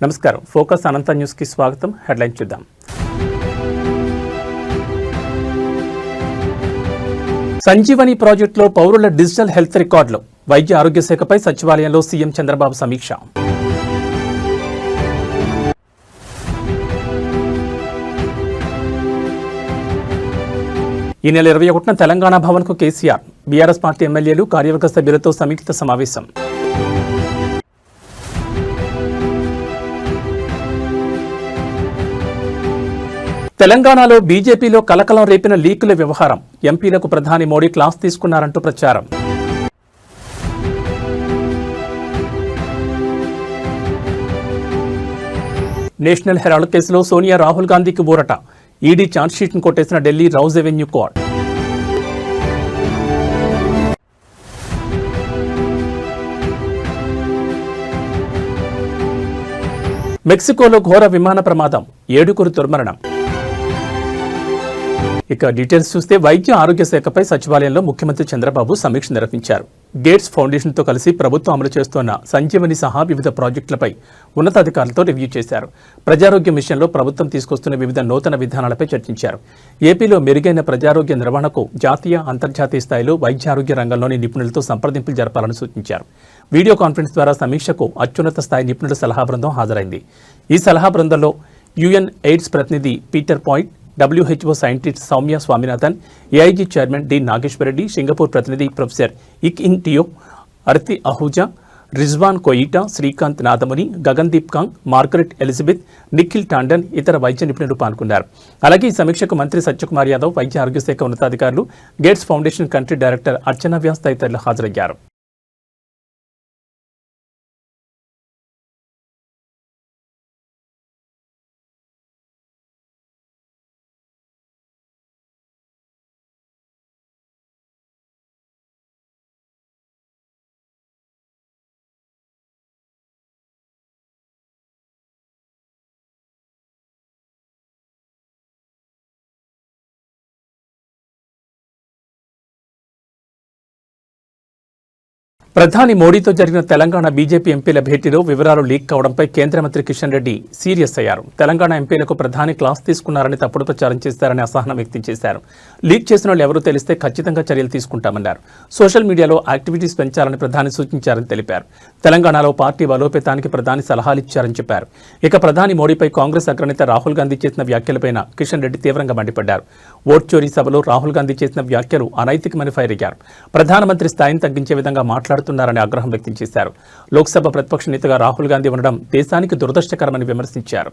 నమస్కారం. ఫోకస్ అనంత న్యూస్ కి స్వాగతం. హెడ్లైన్ చూద్దాం. సంజీవని ప్రాజెక్టులో పౌరుల డిజిటల్ హెల్త్ రికార్డులు. వైద్య ఆరోగ్య శాఖపై సచివాలయంలో సీఎం చంద్రబాబు సమీక్ష. ఈ నెల 21న తెలంగాణ భవన్కు కేసీఆర్, బీఆర్ఎస్ పార్టీ ఎమ్మెల్యేలు, కార్యవర్గ సభ్యులతో సంయుక్త సమావేశం. తెలంగాణలో బీజేపీలో కలకలం రేపిన లీకుల వ్యవహారం. ఎంపీలకు ప్రధాని మోడీ క్లాస్ తీసుకున్నారంటూ ప్రచారం. నేషనల్ హెరాల్డ్ కేసులో సోనియా, రాహుల్ గాంధీకి ఊరట. ఈడీ ఛార్జ్షీట్ను కొట్టేసిన ఢిల్లీ రౌజ్ ఎవెన్యూ కోర్టు. మెక్సికోలో ఘోర విమాన ప్రమాదం, 7 దుర్మరణం. ఇక డీటెయిల్స్ చూస్తే వైద్య ఆరోగ్య శాఖపై సచివాలయంలో ముఖ్యమంత్రి చంద్రబాబు సమీక్ష నిర్వహించారు. గేట్స్ ఫౌండేషన్తో కలిసి ప్రభుత్వం అమలు చేస్తున్న సంజీవని సహా వివిధ ప్రాజెక్టులపై ఉన్నతాధికారులతో రివ్యూ చేశారు. ప్రజారోగ్య మిషన్లో ప్రభుత్వం తీసుకొస్తున్న వివిధ నూతన విధానాలపై చర్చించారు. ఏపీలో మెరుగైన ప్రజారోగ్య నిర్వహణకు జాతీయ, అంతర్జాతీయ స్థాయిలో వైద్యారోగ్య రంగంలోని నిపుణులతో సంప్రదింపులు జరపాలని సూచించారు. వీడియో కాన్ఫరెన్స్ ద్వారా సమీక్షకు అత్యున్నత స్థాయి నిపుణుల సలహా బృందం హాజరైంది. ఈ సలహా బృందంలో యుఎన్ ఎయిడ్స్ ప్రతినిధి Peter point, WHO scientist Soumya Swaminathan, AIG chairman D Nageswara Reddy, Singapore ప్రతినిధి ప్రొఫెసర్ ఇక్ in Tia, అర్తి Ahuja, Rizwan కోయిటా, Srikanth Nadamuni, Gagandeep Kong, Margaret Elizabeth, Nikhil Tandon, ఇతర వైద్య నిపుణులు పాల్గొన్నారు. అలాగే ఈ సమీక్షకు మంత్రి సత్యకుమార్ యాదవ్, వైద్య ఆరోగ్య శాఖ ఉన్నతాధికారులు, గేట్స్ ఫౌండేషన్ కంట్రీ డైరెక్టర్ అర్చనా వ్యాస్ తదితరులు హాజరయ్యారు. ప్రధాని మోడీతో జరిగిన తెలంగాణ బీజేపీ ఎంపీల భేటీలో వివరాలు లీక్ కావడంపై కేంద్ర మంత్రి కిషన్ రెడ్డి సీరియస్ అయ్యారు. తెలంగాణ ఎంపీలకు ప్రధాని క్లాస్ తీసుకున్నారని తప్పుడు ప్రచారం చేశారని అసహనం వ్యక్తం చేశారు. లీక్ చేసిన వాళ్ళు ఎవరూ తెలిస్తే ఖచ్చితంగా చర్యలు తీసుకుంటామన్నారు. సోషల్ మీడియాలో యాక్టివిటీస్ పెంచాలని ప్రధాని సూచించారని తెలిపారు. తెలంగాణలో పార్టీ బలోపేతానికి ప్రధాని సలహాలిచ్చారని చెప్పారు. ఇక ప్రధాని మోడీపై కాంగ్రెస్ అగ్రనేత రాహుల్ గాంధీ చేసిన వ్యాఖ్యలపై కిషన్ రెడ్డి తీవ్రంగా మండిపడ్డారు. ఓట్ చోరీ సభలో రాహుల్ గాంధీ చేసిన వ్యాఖ్యలు అనైతికమని ఫైర్ అయ్యారు. ప్రధానమంత్రి స్థాయిని తగ్గించే విధంగా మాట్లాడుతున్నారని ఆగ్రహం వ్యక్తం చేశారు. లోక్సభ ప్రతిపక్ష నేతగా రాహుల్ గాంధీ ఉండడం దేశానికి దురదృష్టకరమని విమర్శించారు.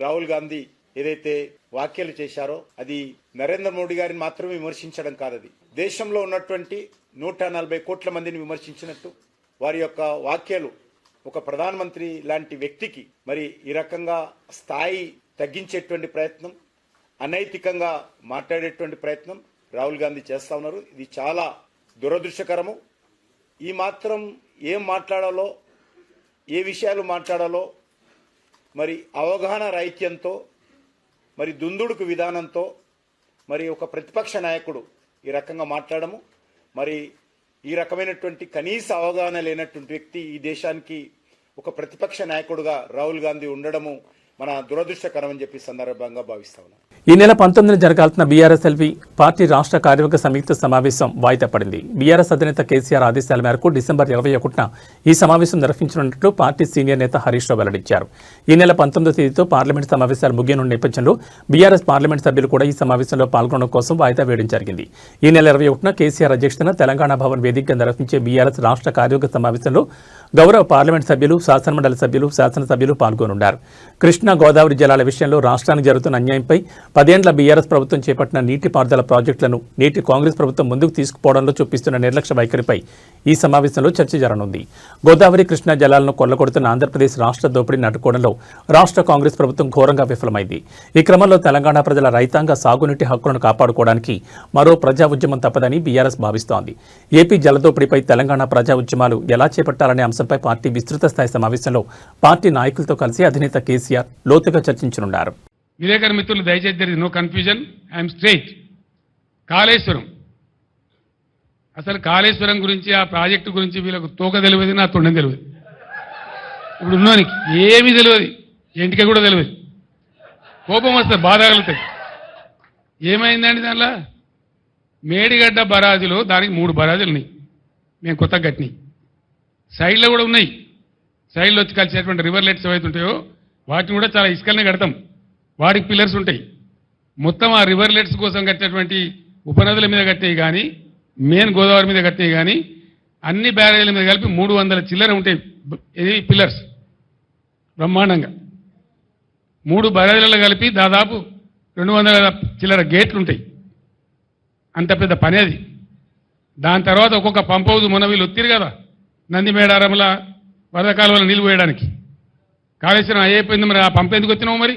రాహుల్ గాంధీ ఏదైతే వ్యాఖ్యలు చేశారో అది నరేంద్ర మోడీ గారిని మాత్రమే విమర్శించడం కాదది దేశంలో ఉన్నటువంటి 140 కోట్ల మందిని విమర్శించినట్టు. వారి యొక్క వ్యాఖ్యలు ఒక ప్రధానమంత్రి లాంటి వ్యక్తికి మరి ఈ రకంగా స్థాయి తగ్గించేటువంటి ప్రయత్నం, అనైతికంగా మాట్లాడేటువంటి ప్రయత్నం రాహుల్ గాంధీ చేస్తా ఉన్నారు. ఇది చాలా దురదృష్టకరము. ఈ మాత్రం ఏం మాట్లాడాలో, ఏ విషయాలు మాట్లాడాలో మరి అవగాహన రాహిత్యంతో, మరి దుందుడుకు విధానంతో మరి ఒక ప్రతిపక్ష నాయకుడు ఈ రకంగా మాట్లాడము, మరి ఈ రకమైనటువంటి కనీస అవగాహన లేనటువంటి వ్యక్తి ఈ దేశానికి ఒక ప్రతిపక్ష నాయకుడుగా రాహుల్ గాంధీ ఉండడము మన దురదృష్టకరం అని చెప్పి సందర్భంగా భావిస్తా ఉన్నాం. ఈ నెల 19న జరగాల్సిన బీఆర్ఎస్ఎల్వి పార్టీ రాష్ట్ర కార్యవర్గ సంయుక్త సమావేశం వాయిదా పడింది. బీఆర్ఎస్ అధినేత కేసీఆర్ ఆదేశాల మేరకు డిసెంబర్ 21న ఈ సమావేశం నిర్వహించనున్నట్లు పార్టీ సీనియర్ నేత హరీష్ రావు వెల్లడించారు. ఈ నెల 19వ తేదీతో పార్లమెంట్ సమావేశాలు ముగియనున్న నేపథ్యంలో బీఆర్ఎస్ పార్లమెంట్ సభ్యులు కూడా ఈ సమావేశంలో పాల్గొనడం కోసం వాయిదా వేయడం జరిగింది. ఈ నెల 21న కేసీఆర్ అధ్యక్షతన తెలంగాణ భవన్ వేదికగా నిర్వహించే బీఆర్ఎస్ రాష్ట్ర కార్యవర్గ సమావేశంలో గౌరవ పార్లమెంట్ సభ్యులు, శాసనమండలి సభ్యులు, శాసనసభ్యులు పాల్గొనున్నారు. కృష్ణా గోదావరి జలాల విషయంలో రాష్ట్రానికి జరుగుతున్న అన్యాయంపై 10 ఏళ్ల బీఆర్ఎస్ ప్రభుత్వం చేపట్టిన నీటిపారుదల ప్రాజెక్టులను నేటి కాంగ్రెస్ ప్రభుత్వం ముందుకు తీసుకుపోవడంలో చూపిస్తున్న నిర్లక్ష్య వైఖరిపై ఈ సమావేశంలో చర్చ జరగనుంది. గోదావరి, కృష్ణా జలాలను కొల్లగొడుతున్న ఆంధ్రప్రదేశ్ రాష్ట్ర దోపిడీని అడ్డుకోవడంలో రాష్ట్ర కాంగ్రెస్ ప్రభుత్వం ఘోరంగా విఫలమైంది. ఈ క్రమంలో తెలంగాణ ప్రజల రైతాంగ సాగునీటి హక్కులను కాపాడుకోవడానికి మరో ప్రజా ఉద్యమం తప్పదని బీఆర్ఎస్ భావిస్తోంది. ఏపీ జలదోపిడీపై తెలంగాణ ప్రజా ఉద్యమాలు ఎలా చేపట్టాలనే అంశంపై పార్టీ విస్తృత స్థాయి సమావేశంలో పార్టీ నాయకులతో కలిసి అధినేత కేసీఆర్ లోతుగా చర్చించనున్నారు. విలేకరు మిత్రులు దయచేసి there is no confusion, I am straight. Kaleshwaram, అసలు కాళేశ్వరం గురించి, ఆ ప్రాజెక్టు గురించి వీళ్ళకు తోక తెలియదు, నా తొండం తెలియదు. ఇప్పుడు ఉన్నోనికి ఏమీ తెలియదు, ఇంటికి కూడా తెలియదు. కోపం వస్తుంది, బాధ కలుగుతాయి. ఏమైందండి దానిలో? మేడిగడ్డ బరాజులో దానికి 3 బరాజులు ఉన్నాయి, మేము కొత్తగా కట్టినాయి. సైడ్లో కూడా ఉన్నాయి. సైడ్లో వచ్చి కలిసేటువంటి రివర్లెట్స్ ఏవైతే ఉంటాయో వాటిని కూడా చాలా ఇసుకలనే కడతాం. వాటికి పిల్లర్స్ ఉంటాయి. మొత్తం ఆ రివర్లెట్స్ కోసం కట్టినటువంటి ఉపనదుల మీద కట్టేవి కానీ, మెయిన్ గోదావరి మీద కట్టేవి కానీ, అన్ని బ్యారేజీల మీద కలిపి 300 చిల్లర ఉంటాయి. ఇది పిల్లర్స్ బ్రహ్మాండంగా 3 బ్యారేజీలలో కలిపి దాదాపు 200 చిల్లర గేట్లు ఉంటాయి. అంత పెద్ద పని అది. దాని తర్వాత ఒక్కొక్క పంప్ హౌస్ మొన్న వీళ్ళు ఒత్తిరు కదా, నందిమేడారంల వరద కాలువలో నీళ్ళు పోయడానికి. కాళేశ్వరం అయిపోయింది, మరి ఆ పంప్ ఎందుకు వచ్చినావు? మరి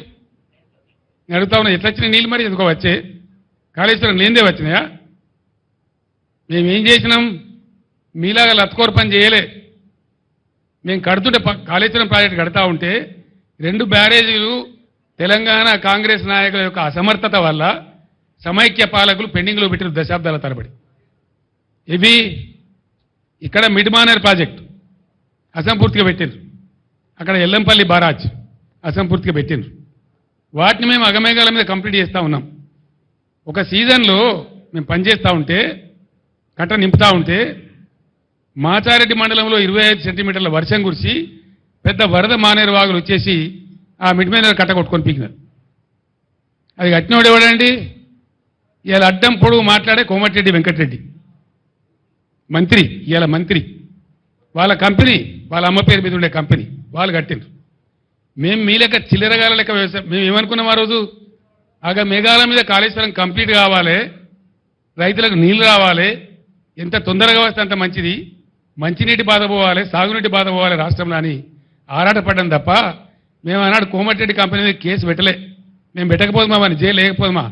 నేను అడుగుతా ఉన్నా, ఎట్లా వచ్చినాయి నీళ్ళు? మరి ఎందుకో వచ్చే కాళేశ్వరం లేనిదే వచ్చినాయా? మేమేం చేసినాం? మీలాగా లత్కోర పని చేయలే. మేము కడుతుంటే కాళేశ్వరం ప్రాజెక్టు కడతా ఉంటే 2 బ్యారేజీలు తెలంగాణ కాంగ్రెస్ నాయకుల యొక్క అసమర్థత వల్ల సమైక్య పాలకులు పెండింగ్లో పెట్టిన దశాబ్దాల తరబడి. ఇవి ఇక్కడ మిడ్ మానేర్ ప్రాజెక్టు అసంపూర్తిగా పెట్టిండ్రు. అక్కడ ఎల్లంపల్లి బారాజ్ అసంపూర్తిగా పెట్టిండ్రు. వాటిని మేము అగమేఘాల మీద కంప్లీట్ చేస్తూ ఉన్నాం. ఒక సీజన్లో మేము పనిచేస్తూ ఉంటే, కట్ట నింపుతూ ఉంటే, మాచారెడ్డి మండలంలో 25 సెంటీమీటర్ల వర్షం కురిసి పెద్ద వరద మానేరు వాగులు వచ్చేసి ఆ మిడ్ మానేర్ కట్ట కొట్టుకొని పీకినారు. అది కట్టినోడు ఎవడండి? ఇవాళ అడ్డం పొడుగు మాట్లాడే కోమటిరెడ్డి వెంకటరెడ్డి మంత్రి, ఇవాళ మంత్రి. వాళ్ళ కంపెనీ, వాళ్ళ అమ్మ పేరు మీద ఉండే కంపెనీ వాళ్ళు కట్టిండ్రు. మేము మీ లెక్క చిల్లరగాల లెక్క వ్యవసాయం. మేము ఏమనుకున్నాం ఆ రోజు? మేఘాల మీద కాళేశ్వరం కంప్లీట్ కావాలి, రైతులకు నీళ్లు రావాలి, ఎంత తొందరగా వస్తే అంత మంచిది, మంచినీటి బాధ పోవాలి, సాగునీటి బాధ పోవాలి రాష్ట్రంలో అని ఆరాటపడ్డాం తప్ప మేము ఆనాడు కోమటిరెడ్డి కంపెనీ మీద కేసు పెట్టలే. మేము పెట్టకపోదుమా, అని జైలు లేకపోదుమా?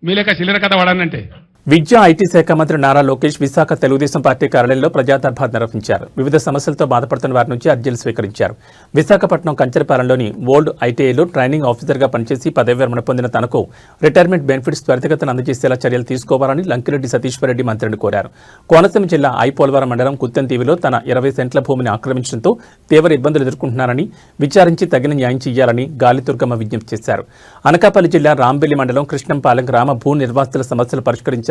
మీ లెక్క చిల్లర కథ వాడానంటే. విద్యా ఐటీ శాఖ మంత్రి నారా లోకేష్ విశాఖ తెలుగుదేశం పార్టీ కార్యాలయంలో ప్రజాదర్బార్ నిర్వహించారు. వివిధ సమస్యలతో బాధపడుతున్న వారి నుంచి అర్జీలు స్వీకరించారు. విశాఖపట్నం కంచరపాలెంలోని ఓల్డ్ ఐటీఐలో ట్రైనింగ్ ఆఫీసర్గా పనిచేసి పదవి విరమణ పొందిన తనకు రిటైర్మెంట్ బెనిఫిట్స్ త్వరితగతిన అందజేసేలా చర్యలు తీసుకోవాలని లంకిరెడ్డి సతీశ్వరరెడ్డి మంత్రిని కోరారు. కోనసీమ జిల్లా ఐపోలవరం మండలం కుత్తెంతీవిలో తన 20 సెంట్ల భూమిని ఆక్రమించడంతో తీవ్ర ఇబ్బందులు ఎదుర్కొంటున్నారని, విచారించి తగిన న్యాయం చేయాలని గాలిదుర్గమ్మ విజ్ఞప్తి చేశారు. అనకాపల్లి జిల్లా రాంబెల్లి మండలం కృష్ణంపాలెం గ్రామ భూ నిర్వాసితుల సమస్యలు పరిష్కరించారు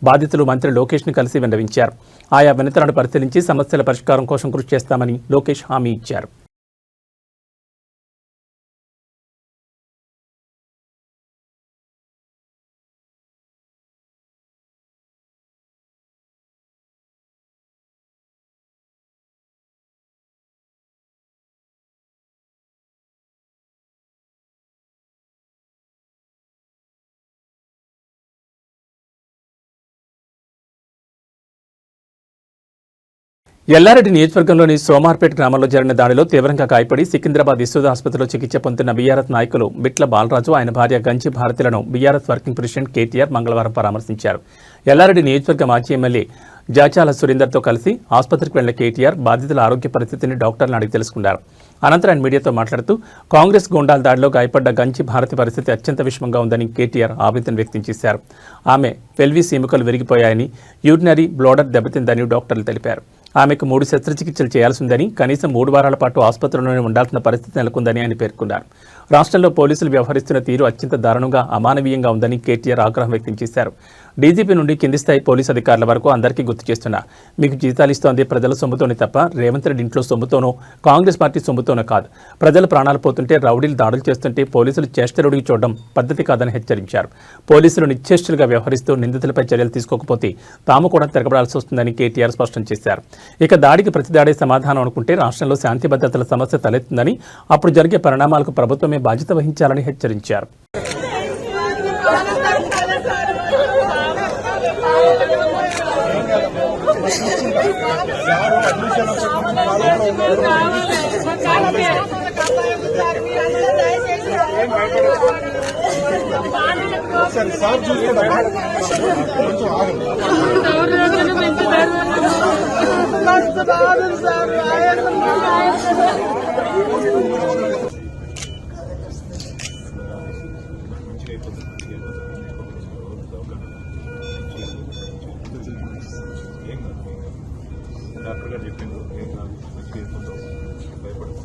బాధితులు మంత్రి లోకేష్ ని కలిసి విన్నవించారు. ఆయా వినతులను పరిశీలించి సమస్యల పరిష్కారం కోసం కృషి చేస్తామని లోకేష్ హామీ ఇచ్చారు. ఎల్లారెడ్డి నియోజకవర్గంలోని సోమార్పేట గ్రామంలో జరిగిన దాడిలో తీవ్రంగా గాయపడి సికింద్రాబాద్ యశోద ఆసుపత్రిలో చికిత్స పొందుతున్న బీఆర్ఎస్ నాయకులు బిట్ల బాలరాజు, ఆయన భార్య గంజి భారతిలను బీఆర్ఎస్ వర్కింగ్ ప్రెసిడెంట్ కేటీఆర్ మంగళవారం పరామర్శించారు. ఎల్లారెడ్డి నియోజకవర్గ మాజీ ఎమ్మెల్యే జాచాల సురేందర్తో కలిసి ఆసుపత్రికి వెళ్లిన కేటీఆర్ బాధితుల ఆరోగ్య పరిస్థితిని డాక్టర్లను అడిగి తెలుసుకున్నారు. అనంతరం ఆయన మీడియాతో మాట్లాడుతూ కాంగ్రెస్ గూండాల దాడిలో గాయపడ్డ గంజి భారతి పరిస్థితి అత్యంత విషమంగా ఉందని కేటీఆర్ ఆవేదన వ్యక్తం చేశారు. ఆమె పెల్విస్ ఎముకలు విరిగిపోయాయని, యూరినరీ బ్లోడర్ దెబ్బతిందని డాక్టర్లు తెలిపారు. ఆమెకు 3 శస్త్రచికిత్సలు చేయాల్సిందని, కనీసం 3 వారాల పాటు ఆసుపత్రిలోనే ఉండాల్సిన పరిస్థితి నెలకొందని ఆయన పేర్కొన్నారు. రాష్ట్రంలో పోలీసులు వ్యవహరిస్తున్న తీరు అత్యంత దారుణంగా, అమానవీయంగా ఉందని కేటీఆర్ ఆగ్రహం వ్యక్తం చేశారు. డీజీపీ నుండి కింది స్థాయి పోలీసు అధికారుల వరకు అందరికీ గుర్తు చేస్తున్నా, మీకు జీతాలు ఇస్తోంది ప్రజల సొమ్ముతోనే తప్ప రేవంత్ రెడ్డి ఇంట్లో సొమ్ముతోనో కాంగ్రెస్ పార్టీ సొమ్ముతోనో కాదు. ప్రజల ప్రాణాలు పోతుంటే, రౌడీలు దాడులు చేస్తుంటే పోలీసులు చేష్టలుడికి చూడడం పద్ధతి కాదని హెచ్చరించారు. పోలీసులు నిశ్చేష్టులుగా వ్యవహరిస్తూ నిందితులపై చర్యలు తీసుకోకపోతే తాము కూడా తిరగబడాల్సి వస్తుందని కేటీఆర్ స్పష్టం చేశారు. ఇక దాడికి ప్రతిదాడే సమాధానం అనుకుంటే రాష్ట్రంలో శాంతి భద్రతల సమస్య తలెత్తుందని, అప్పుడు జరిగే పరిణామాలకు ప్రభుత్వమే బాధ్యత వహించాలని హెచ్చరించారు. డాక్టర్ గారు చెప్పిండు ఏం కాదు, మంచిగా అయిపోతావు, భయపడతావు.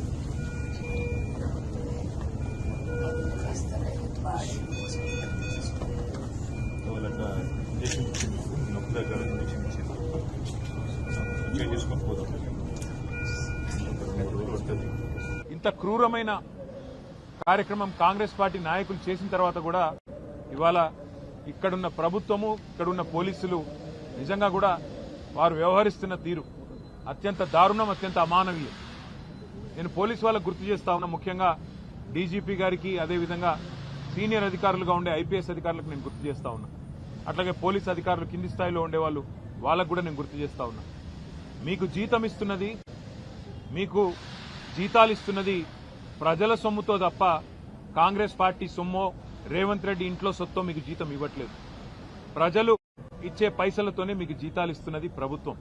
ఇంత క్రూరమైన కార్యక్రమం కాంగ్రెస్ పార్టీ నాయకులు చేసిన తర్వాత కూడా ఇవాళ ఇక్కడున్న ప్రభుత్వము ఇక్కడున్న పోలీసులు నిజంగా కూడా వారు వ్యవహరిస్తున్న తీరు అత్యంత దారుణం, అత్యంత అమానవీయం. నేను పోలీసు వాళ్ళకు గుర్తు చేస్తా ఉన్నా, ముఖ్యంగా డీజీపీ గారికి, అదేవిధంగా సీనియర్ అధికారులుగా ఉండే ఐపీఎస్ అధికారులకు నేను గుర్తు చేస్తా ఉన్నా. అట్లాగే పోలీసు అధికారులు కింది స్థాయిలో ఉండేవాళ్ళు, వాళ్ళకు కూడా నేను గుర్తు చేస్తా ఉన్నా. మీకు జీతం ఇస్తున్నది, మీకు జీతాలు ఇస్తున్నది ప్రజల సొమ్ముతో తప్ప కాంగ్రెస్ పార్టీ సొమ్మో రేవంత్ రెడ్డి ఇంట్లో సొత్తో మీకు జీతం ఇవ్వట్లేదు. ప్రజలు ఇచ్చే పైసలతోనే మీకు జీతాలు ఇస్తున్నది ప్రభుత్వం.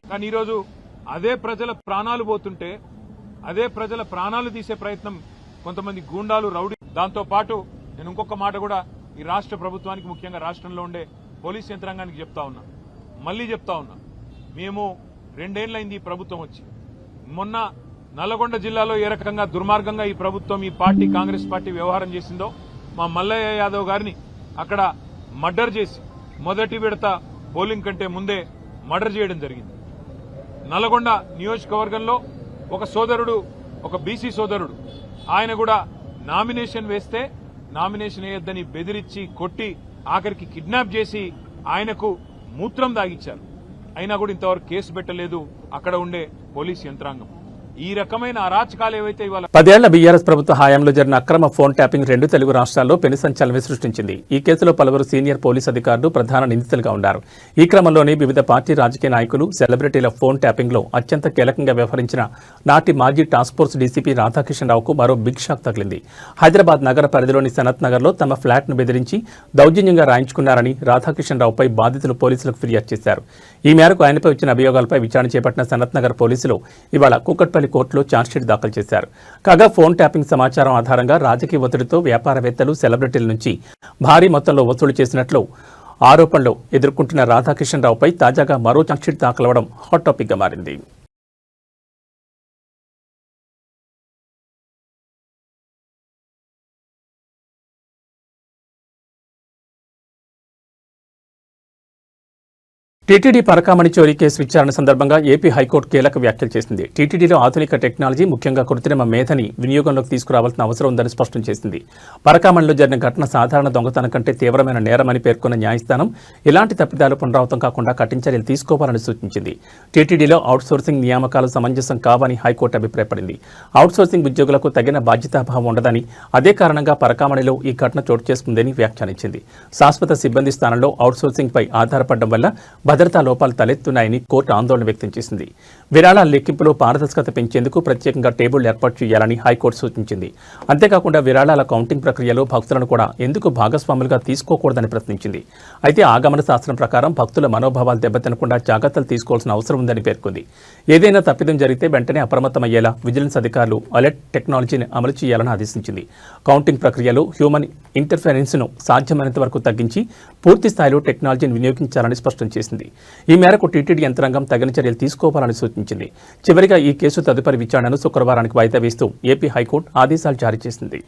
కానీ ఈరోజు అదే ప్రజల ప్రాణాలు పోతుంటే, అదే ప్రజల ప్రాణాలు తీసే ప్రయత్నం కొంతమంది గూండాలు, రౌడీ. దాంతో పాటు నేను ఇంకొక మాట కూడా ఈ రాష్ట్ర ప్రభుత్వానికి, ముఖ్యంగా రాష్ట్రంలో ఉండే పోలీస్ యంత్రాంగానికి చెప్తా ఉన్నా, మళ్లీ చెప్తా ఉన్నా. మేము 2 ఏళ్లైంది ఈ ప్రభుత్వం వచ్చి. మొన్న నల్లగొండ జిల్లాలో ఏ రకంగా దుర్మార్గంగా ఈ ప్రభుత్వం, ఈ పార్టీ, కాంగ్రెస్ పార్టీ వ్యవహారం చేసిందో, మా మల్లయ్య యాదవ్ గారిని అక్కడ మర్డర్ చేసి, మొదటి విడత పోలింగ్ కంటే ముందే మర్డర్ చేయడం జరిగింది. నల్లగొండ నియోజకవర్గంలో ఒక సోదరుడు, ఒక బీసీ సోదరుడు, ఆయన కూడా నామినేషన్ వేస్తే నామినేషన్ వేయొద్దని బెదిరించి, కొట్టి, ఆఖరికి కిడ్నాప్ చేసి ఆయనకు మూత్రం దాగిచ్చారు. అయినా కూడా ఇంతవరకు కేసు పెట్టలేదు అక్కడ ఉండే పోలీస్ యంత్రాంగం. ఈ రకమైన అరాచకాలు ఏవైతే ఇవాళ 10 ఏళ్ల బీఆర్ఎస్ ప్రభుత్వ హయాంలో జరిగిన అక్రమ ఫోన్ ట్యాపింగ్ 2 తెలుగు రాష్ట్రాల్లో పెను సంచలనం సృష్టించింది. ఈ కేసులో పలువురు సీనియర్ పోలీస్ అధికారులు ప్రధాన నిందితులుగా ఉన్నారు. ఈ క్రమంలోనే వివిధ పార్టీ రాజకీయ నాయకులు, సెలబ్రిటీల ఫోన్ ట్యాపింగ్ లో అత్యంత కీలకంగా వ్యవహరించిన నాటి మాజీ టాస్క్ ఫోర్స్ డీసీపీ రాధాకిషన్ రావుకు మరో బిగ్ షాక్ తగిలింది. హైదరాబాద్ నగర పరిధిలోని సనత్ నగర్ లో తమ ఫ్లాట్ ను బెదిరించి దౌర్జన్యంగా రాయించుకున్నారని రాధాకిషన్ రావుపై బాధితులు పోలీసులకు ఫిర్యాదు చేశారు. ఈ మేరకు ఆయనపై వచ్చిన అభియోగాలపై విచారణ చేపట్టిన సనత్ నగర్ పోలీసులు ఇవాళ కూకట్పల్లి కోర్టులో ఛార్జ్షీట్ దాఖలు చేశారు. కాగా ఫోన్ ట్యాపింగ్ సమాచారం ఆధారంగా రాజకీయ ఒత్తిడితో వ్యాపారవేత్తలు, సెలబ్రిటీల నుంచి భారీ మొత్తంలో వసూలు చేసినట్లు ఆరోపణలు ఎదుర్కొంటున్న రాధాకిషన్ రావుపై తాజాగా మరో ఛార్జ్షీట్ దాఖలవడం హాట్ టాపిక్ గా మారింది. టీటీడీ పరకామణి చోరీ కేసు విచారణ సందర్భంగా ఏపీ హైకోర్టు కీలక వ్యాఖ్యలు చేసింది. టీటీడీలో ఆధునిక టెక్నాలజీ, ముఖ్యంగా కృత్రిమ మేధని వినియోగంలోకి తీసుకురావాల్సిన అవసరం ఉందని స్పష్టం చేసింది. పరకామణిలో జరిగిన ఘటన సాధారణ దొంగతనం కంటే తీవ్రమైన నేరమని పేర్కొన్న న్యాయస్థానం ఇలాంటి తప్పిదాలు పునరావృతం కాకుండా కఠిన చర్యలు తీసుకోవాలని సూచించింది. టీటీడీలో అవుట్సోర్సింగ్ నియామకాలు సమంజసం కావని హైకోర్టు అభిప్రాయపడింది. అవుట్సోర్సింగ్ ఉద్యోగులకు తగిన బాధ్యతాభావం ఉండదని, అదే కారణంగా పరకామణిలో ఈ ఘటన చోటు చేసుకుందని వ్యాఖ్యానించింది. శాశ్వత సిబ్బంది స్థానంలో అవుట్సోర్సింగ్ పై ఆధారపడడం వల్ల భద్రతా లోపాలు తలెత్తున్నాయని కోర్టు ఆందోళన వ్యక్తం చేసింది. విరాళాల లెక్కింపులో పారదర్శకత పెంచేందుకు ప్రత్యేకంగా టేబుల్ ఏర్పాటు చేయాలని హైకోర్టు సూచించింది. అంతేకాకుండా విరాళాల కౌంటింగ్ ప్రక్రియలో భక్తులను కూడా ఎందుకు భాగస్వాములుగా తీసుకోకూడదని ప్రశ్నించింది. అయితే ఆగమన శాస్త్రం ప్రకారం భక్తుల మనోభావాలు దెబ్బతినకుండా జాగ్రత్తలు తీసుకోవాల్సిన అవసరం ఉందని పేర్కొంది. ఏదైనా తప్పిదం జరిగితే వెంటనే అప్రమత్తమయ్యేలా విజిలెన్స్ అధికారులు అలర్ట్ టెక్నాలజీని అమలు చేయాలని ఆదేశించింది. కౌంటింగ్ ప్రక్రియలో హ్యూమన్ ఇంటర్ఫరెన్స్ ను సాధ్యమైనంత వరకు తగ్గించి పూర్తి స్థాయిలో టెక్నాలజీని వినియోగించాలని స్పష్టం చేసింది. ఈ మేరకు టీటీడీ యంత్రాంగం తగిన చర్యలు తీసుకోవాలని సూచించింది. చివరిగా ఈ కేసు తదుపరి విచారణను శుక్రవారానికి వాయిదా వేస్తూ ఏపీ హైకోర్టు ఆదేశాలు జారీ చేసింది.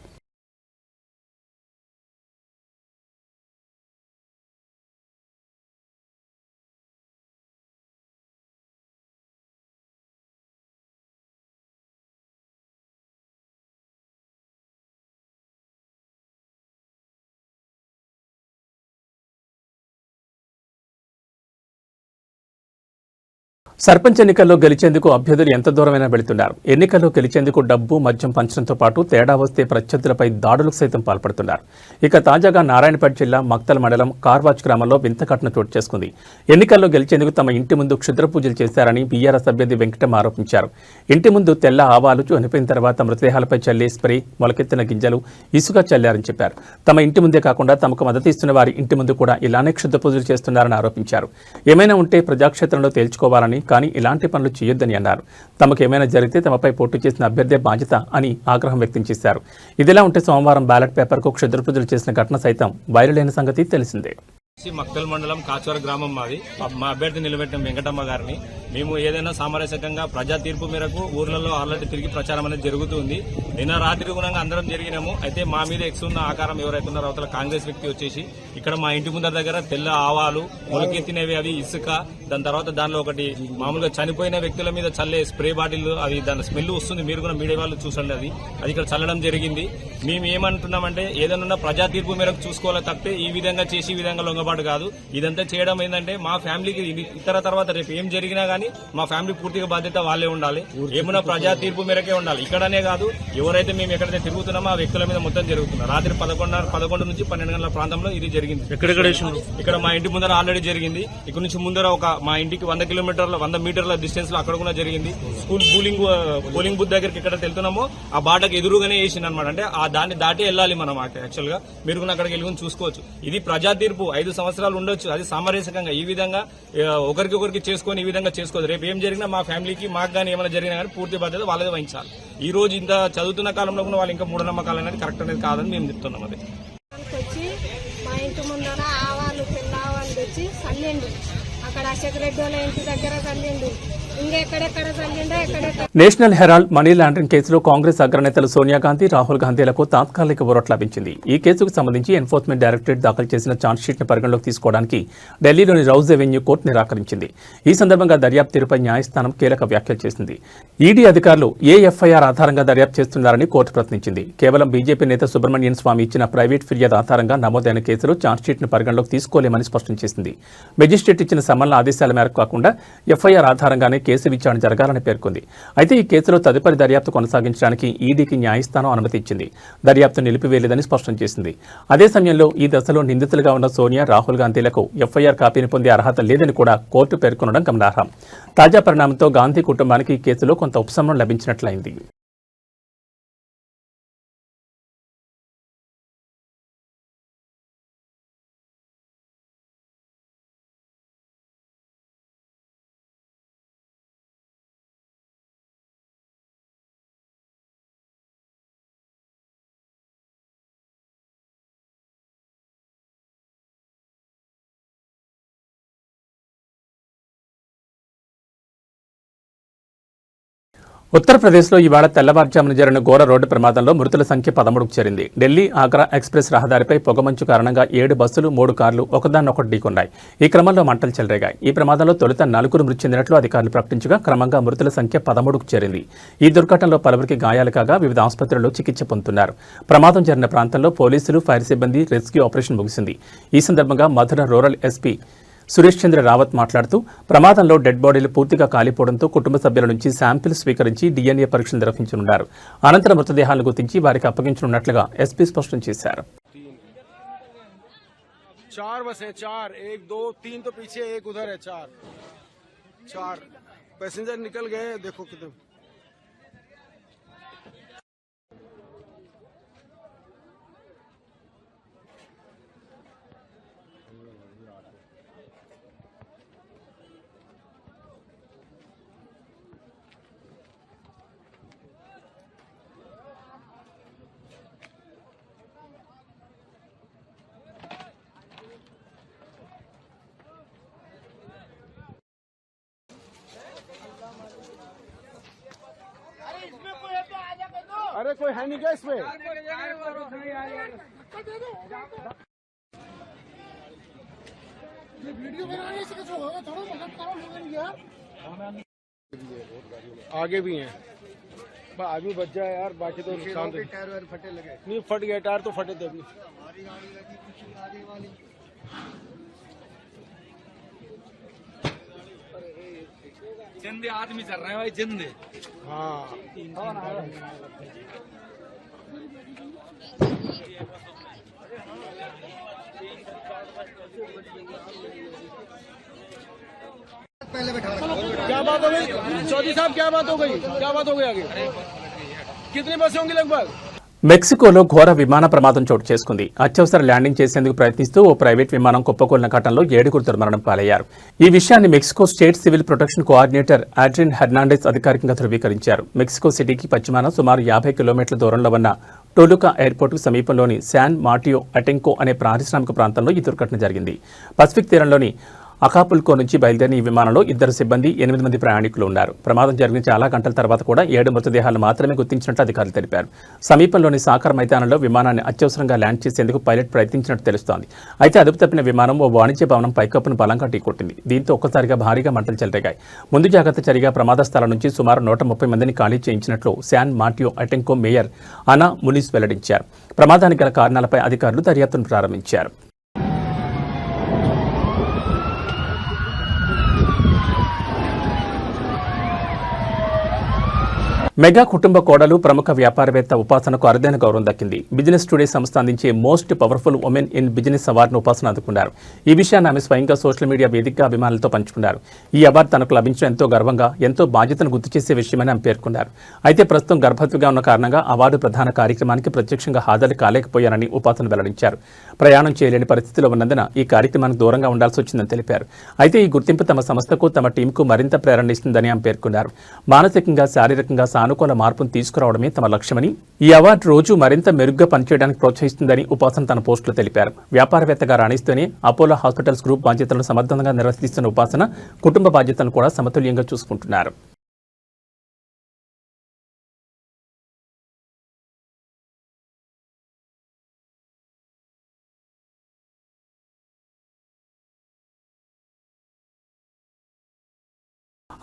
సర్పంచ్ ఎన్నికల్లో గెలిచేందుకు అభ్యర్థులు ఎంత దూరమైనా వెళుతున్నారు. ఎన్నికల్లో గెలిచేందుకు డబ్బు, మద్యం పంచడంతో పాటు తేడా వస్తే ప్రత్యర్థులపై దాడులకు సైతం పాల్పడుతున్నారు. ఇక తాజాగా నారాయణపేట జిల్లా మక్తల్ మండలం కార్వాచ్ గ్రామంలో వింత ఘటన చోటు చేసుకుంది. ఎన్నికల్లో గెలిచేందుకు తమ ఇంటి ముందు క్షుద్ర పూజలు చేశారని బీఆర్ఎస్ అభ్యర్థి వెంకటం ఆరోపించారు. ఇంటి ముందు తెల్ల ఆవాలు చనిపోయిన తర్వాత మృతదేహాలపై చల్లే స్ప్రే, మొలకెత్తిన గింజలు, ఇసుక చల్లారని చెప్పారు. తమ ఇంటి ముందే కాకుండా తమకు మద్దతు ఇస్తున్న వారి ఇంటి ముందు కూడా ఇలానే క్షుద్ర పూజలు చేస్తున్నారని ఆరోపించారు. ఏమైనా ఉంటే ప్రజాక్షేత్రంలో తేల్చుకోవాలని, కానీ ఇలాంటి పనులు చేయొద్దని అన్నారు. తమకు ఏమైనా జరిగితే తమపై పోటీ చేసిన అభ్యర్థే బాధ్యత అని ఆగ్రహం వ్యక్తం చేశారు. ఇదిలా ఉంటే సోమవారం బ్యాలెట్ పేపర్కు క్షుద్ర పూజలు చేసిన ఘటన సైతం వైరల్ అయిన సంగతి తెలిసిందే. మక్తల్ మండలం కాచవర గ్రామం మాది. మా అభ్యర్థి నిలబెట్టిన వెంకటమ్మ గారిని మేము ఏదైనా సామరస్యకంగా ప్రజా తీర్పు మేరకు ఊర్లలో ఆల్రెడీ తిరిగి ప్రచారం అనేది జరుగుతుంది. నిన్న రాత్రి గుణంగా అందరం జరిగినాము. అయితే మా మీద ఎక్స్ ఉన్న ఆకారం ఎవరైతే ఉన్నారో అవతల కాంగ్రెస్ వ్యక్తి వచ్చేసి ఇక్కడ మా ఇంటి ముందర దగ్గర తెల్ల ఆవాలు మొలకెత్తినవి అవి ఇసుక, దాని తర్వాత దానిలో ఒకటి మామూలుగా చనిపోయిన వ్యక్తుల మీద చల్లే స్ప్రే బాటిల్ అవి దాని స్మెల్ వస్తుంది. మీరు కూడా మీడియా వాళ్ళు చూసండి. అది ఇక్కడ చల్లడం జరిగింది. మేము ఏమంటున్నామంటే ఏదైనా ప్రజా తీర్పు మేరకు చూసుకోవాలి తప్పితే ఈ విధంగా చేసి ఈ విధంగా లొంగబాటు కాదు. ఇదంతా చేయడం ఏంటంటే మా ఫ్యామిలీకి ఇతర తర్వాత రేపు ఏం జరిగినా గానీ మా ఫ్యామిలీ పూర్తిగా బాధ్యత వాళ్ళే ఉండాలి. ఏమన్నా ప్రజా తీర్పు మేరకే ఉండాలి. ఇక్కడనే కాదు ఎవరైతే మేము ఎక్కడైతే తిరుగుతున్నామో ఆ వ్యక్తుల మీద మొత్తం జరుగుతున్నారు. రాత్రి 11 నుంచి 12 గంటల ప్రాంతంలో ఇది జరిగింది. ఇక్కడ మా ఇంటి ముందర ఆల్రెడీ జరిగింది. ఇక్కడ నుంచి ముందర మా ఇంటికి 100 మీటర్ల డిస్టెన్స్ లో అక్కడ కూడా జరిగింది. స్కూల్ పోలింగ్ బూత్ దగ్గరికి ఎక్కడ వెళ్తున్నామో ఆ బాటకు ఎదురుగానే వేసింది అనమాట. అంటే ఆ దాన్ని దాటి వెళ్ళాలి మనం. యాక్చువల్ గా మీరు కూడా అక్కడికి వెళ్ళి చూసుకోవచ్చు. ఇది ప్రజా తీర్పు 5 సంవత్సరాలు ఉండొచ్చు. అది సామరస్యకంగా ఈ విధంగా ఒకరికి చేసుకొని ఈ విధంగా చేసుకోవచ్చు. రేపు ఏం జరిగినా మా ఫ్యామిలీకి మాకు కానీ ఏమైనా జరిగినా కానీ పూర్తి బాధ్యత వాళ్ళదే వహించాలి. ఈ రోజు ఇంత చదువుతున్న కాలంలో కూడా వాళ్ళు ఇంకా మూఢనమ్మకాలు అనేది కరెక్ట్ అనేది కాదని మేము చెప్తున్నాం. అది వచ్చి మా ఇంటి ముందర ఆవాలు పిల్ల ఆవాలు తెచ్చి చల్లిండు. అక్కడ అశోక్ రెడ్డి వాళ్ళ ఇంటి దగ్గర చల్లిండు. ఇంకెక్కడెక్కడ చల్లిండో ఎక్కడెక్కడ. నేషనల్ హెరాల్డ్ మనీ లాండరింగ్ కేసులో కాంగ్రెస్ అగ్రనేతలు సోనియా గాంధీ, రాహుల్ గాంధీలకు తాత్కాలిక ఊరట లభించింది. ఈ కేసుకు సంబంధించి ఎన్ఫోర్స్మెంట్ డైరెక్టరేట్ దాఖలు చేసిన ఛార్జ్షీట్ను పరిగణలోకి తీసుకోవడానికి ఢిల్లీలోని రౌజ్ అవెన్యూ కోర్టు నిరాకరించింది. ఈ సందర్భంగా దర్యాప్తు తీరుపై న్యాయస్థానం కీలక వ్యాఖ్యలు చేసింది. ఈడీ అధికారులు ఏ ఎఫ్ఐఆర్ ఆధారంగా దర్యాప్తు చేస్తున్నారని కోర్టు ప్రశ్నించింది. కేవలం బీజేపీ నేత సుబ్రహ్మణ్యన్ స్వామి ఇచ్చిన ప్రైవేట్ ఫిర్యాదు ఆధారంగా నమోదైన కేసులో ఛార్జ్షీట్ను పరిగణలోకి తీసుకోలేమని స్పష్టం చేసింది. మెజిస్ట్రేట్ ఇచ్చిన సమన్ల ఆదేశాల మేరకు కాకుండా ఎఫ్ఐఆర్ ఆధారంగానే కేసు విచారణ జరగాలని పేర్కొంది. అయితే ఈ కేసులో తదుపరి దర్యాప్తు కొనసాగించడానికి ఈడీకి న్యాయస్థానం అనుమతి ఇచ్చింది. దర్యాప్తు నిలిపివేయలేదని స్పష్టం చేసింది. అదే సమయంలో ఈ దశలో నిందితులుగా ఉన్న సోనియా, రాహుల్ గాంధీలకు ఎఫ్ఐఆర్ కాపీని పొందే అర్హత లేదని కూడా కోర్టు పేర్కొనడం గమనార్హం. తాజా పరిణామంతో గాంధీ కుటుంబానికి ఈ కేసులో కొంత ఉపశమనం లభించినట్లయింది. ఉత్తరప్రదేశ్లో ఇవాళ తెల్లవారుజామున జరిగిన ఘోర రోడ్డు ప్రమాదంలో మృతుల సంఖ్య 13కు చేరింది. ఢిల్లీ ఆగ్రా ఎక్స్ప్రెస్ రహదారిపై పొగమంచు కారణంగా 7 బస్సులు 3 కార్లు ఒకదాన్నొకటి ఢీకొన్నాయి. ఈ క్రమంలో మంటలు చెలరేగాయి. ఈ ప్రమాదంలో తొలుత 4 మృతి చెందినట్లు అధికారులు ప్రకటించగా క్రమంగా మృతుల సంఖ్య 13కు చేరింది. ఈ దుర్ఘటనలో పలువురికి గాయాలు కాగా వివిధ ఆసుపత్రుల్లో చికిత్స పొందుతున్నారు. ప్రమాదం జరిగిన ప్రాంతంలో పోలీసులు, ఫైర్ సిబ్బంది రెస్క్యూ ఆపరేషన్ ముగిసింది. ఈ సందర్భంగా మధుర రూరల్ ఎస్పీ సురేష్ చంద్ర రావత్ మాట్లాడుతూ ప్రమాదంలో డెడ్ బాడీలు పూర్తిగా కాలిపోవడంతో కుటుంబ సభ్యుల నుంచి శాంపిల్ స్వీకరించి DNA పరీక్షలు నిర్వహించనున్నారు. అనంతరం మృతదేహాలను గుర్తించి వారికి అప్పగించనున్నట్లుగా ఎస్పీ స్పష్టం చేశారు. 4 बस है, 4 1 2 3 तो पीछे एक उधर है, 4 पैसेंजर निकल गए. देखो किधर अरे कोई है नहीं क्या इसमें? वीडियो बनाने से कुछ होगा थोड़ा मदद करो लोगों यार. आगे भी हैं. आदमी बच जाए यार, बाकी तो नुकसान. टायर वायर फटे लगे नहीं, फट गए टायर तो फटे थे अपनी. जिंदे आदमी चल रहे हैं भाई, जिंदे. हाँ पहले बैठा. क्या बात हो गई चौधरी साहब, क्या बात हो गई आगे? कितनी बसें होंगी लगभग? మెక్సికోలో ఘోర విమాన ప్రమాదం చోటు చేసుకుంది. అత్యవసర ల్యాండింగ్ చేసేందుకు ప్రయత్నిస్తూ ఓ ప్రైవేట్ విమానం కుప్పకూలిన ఘటనలో 7 దుర్మరణం పాలయ్యారు. ఈ విషయాన్ని Mexico state civil protection coordinator Adrian Hernandez అధికారికంగా ధృవీకరించారు. మెక్సికో సిటీకి పశ్చిమాన సుమారు 50 కిలోమీటర్ల దూరంలో ఉన్న టోలుకా ఎయిర్పోర్టుకు సమీపంలోని శాన్ మార్టియో అటెంకో అనే పారిశ్రామిక ప్రాంతంలో ఈ దుర్ఘటన జరిగింది. పసిఫిక్ తీరంలోని అకాపుల్కో నుంచి బయలుదేరిన ఈ విమానంలో 2 సిబ్బంది 8 మంది ప్రయాణికులు ఉన్నారు. ప్రమాదం జరిగిన చాలా గంటల తర్వాత కూడా 7 మృతదేహాలు మాత్రమే గుర్తించినట్లు అధికారులు తెలిపారు. సమీపంలోని సాకర్ మైదానంలో విమానాన్ని అత్యవసరంగా ల్యాండ్ చేసేందుకు పైలట్ ప్రయత్నించినట్టు తెలుస్తోంది. అయితే అదుపు తప్పిన విమానం ఓ వాణిజ్య భవనం పైకప్పును బలంగా ఢీకొట్టింది. దీంతో ఒక్కసారిగా భారీగా మంటలు చెలరేగాయి. ముందు జాగ్రత్త చర్యగా ప్రమాద స్థలం నుంచి సుమారు 130 మందిని ఖాళీ చేయించినట్లు శాన్ మార్టియో అటెంకో మేయర్ అనా మునిస్ వెల్లడించారు. ప్రమాదానికి గల కారణాలపై అధికారులు దర్యాప్తును ప్రారంభించారు. మెగా కుటుంబ కోడలు ప్రముఖ వ్యాపారవేత్త ఉపాసనకు అరుదైన గౌరవం దక్కింది. బిజినెస్ టుడే సంస్థ అందించే most powerful women in business అవార్డును ఉపాసన అందుకున్నారు. ఈ విషయాన్ని ఆమె స్వయంగా సోషల్ మీడియా వేదికగా అభిమానులతో పంచుకున్నారు. ఈ అవార్డు తనకు లభించడం ఎంతో గర్వంగా, ఎంతో బాధ్యతను గుర్తు చేసే విషయమని ఆమె పేర్కొన్నారు. అయితే ప్రస్తుతం గర్భవతిగా ఉన్న కారణంగా అవార్డు ప్రధాన కార్యక్రమానికి ప్రత్యక్షంగా హాజరు కాలేకపోయానని ఉపాసన వెల్లడించారు. ప్రయాణం చేయలేని పరిస్థితిలో ఉన్నందున ఈ కార్యక్రమానికి దూరంగా ఉండాల్సి వచ్చిందని తెలిపారు. అయితే ఈ గుర్తింపు తమ సంస్థకు, తమ టీంకు మరింత ప్రేరణ ఇస్తుందని ఆమె పేర్కొన్నారు. మానసికంగా, శారీరకంగా సానుకూల మార్పును తీసుకురావడమే తమ లక్ష్యమని, ఈ అవార్డు రోజు మరింత మెరుగ్గా పనిచేయడానికి ప్రోత్సహిస్తుందని ఉపాసన తన పోస్టులో తెలిపారు. వ్యాపారవేత్తగా రాణిస్తూనే అపోలో హాస్పిటల్స్ గ్రూప్ బాధ్యతలను సమర్థంగా నిర్వర్తిస్తున్న ఉపాసన కుటుంబ బాధ్యతలను కూడా సమతుల్యంగా చూసుకుంటున్నారు.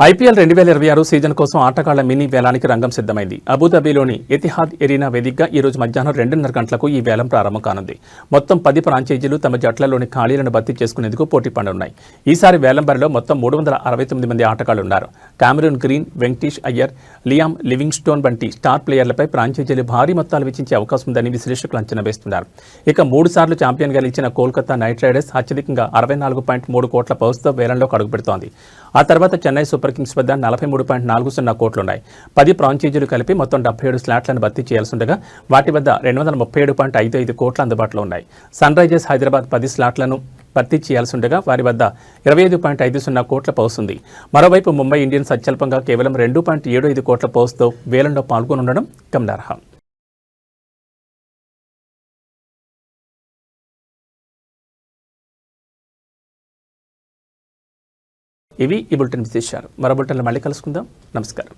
ఐపీఎల్ 2026 సీజన్ కోసం ఆటగాళ్ల మినీ వేలానికి రంగం సిద్ధమైంది. అబుదాబిలోని ఎతిహాద్ ఎరీనా వేదికగా ఈ రోజు మధ్యాహ్నం 2:30 గంటలకు ఈ వేలం ప్రారంభం కానుంది. మొత్తం 10 ఫ్రాంచైజీలు తమ జట్లలోని ఖాళీలను భర్తీ చేసుకునేందుకు పోటీ పడనున్నాయి. ఈసారి వేలం బరిలో మొత్తం 369 మంది ఆటగాళ్లు ఉన్నారు. Cameron Green, Venkatesh Iyer, Liam Livingstone వంటి స్టార్ ప్లేయర్లపై ఫ్రాంచైజీలు భారీ మొత్తాలు వెచ్చించే అవకాశం ఉందని విశ్లేషకులు అంచనా వేస్తున్నారు. ఇక 3 సార్లు ఛాంపియన్గా నిలిచిన కోల్కతా నైట్ రైడర్స్ అత్యధికంగా 64.3 కోట్ల పౌస్తో వేలంలోకి అడుగుపెడుతోంది. ఆ తర్వాత చెన్నై సూపర్ కింగ్స్ వద్ద 43.40 కోట్లున్నాయి. 10 ఫ్రాంచైజీలు కలిపి మొత్తం 77 స్లాట్లను భర్తీ చేయాల్సి ఉండగా వాటి వద్ద 237.55 కోట్లు అందుబాటులో ఉన్నాయి. సన్ రైజర్స్ హైదరాబాద్ 10 స్లాట్లను భర్తీ చేయాల్సి ఉండగా వారి వద్ద 25.50 కోట్ల పౌస్ ఉంది. మరోవైపు ముంబై ఇండియన్స్ అత్యల్పంగా కేవలం 2.75 కోట్ల పౌస్తో వేలంలో పాల్గొనుండడం గమనార్హం. ఇవి ఈ బులెటిన్ విశేషాలు. మరో బులెటిన్లో మళ్ళీ కలుసుకుందాం. నమస్కారం.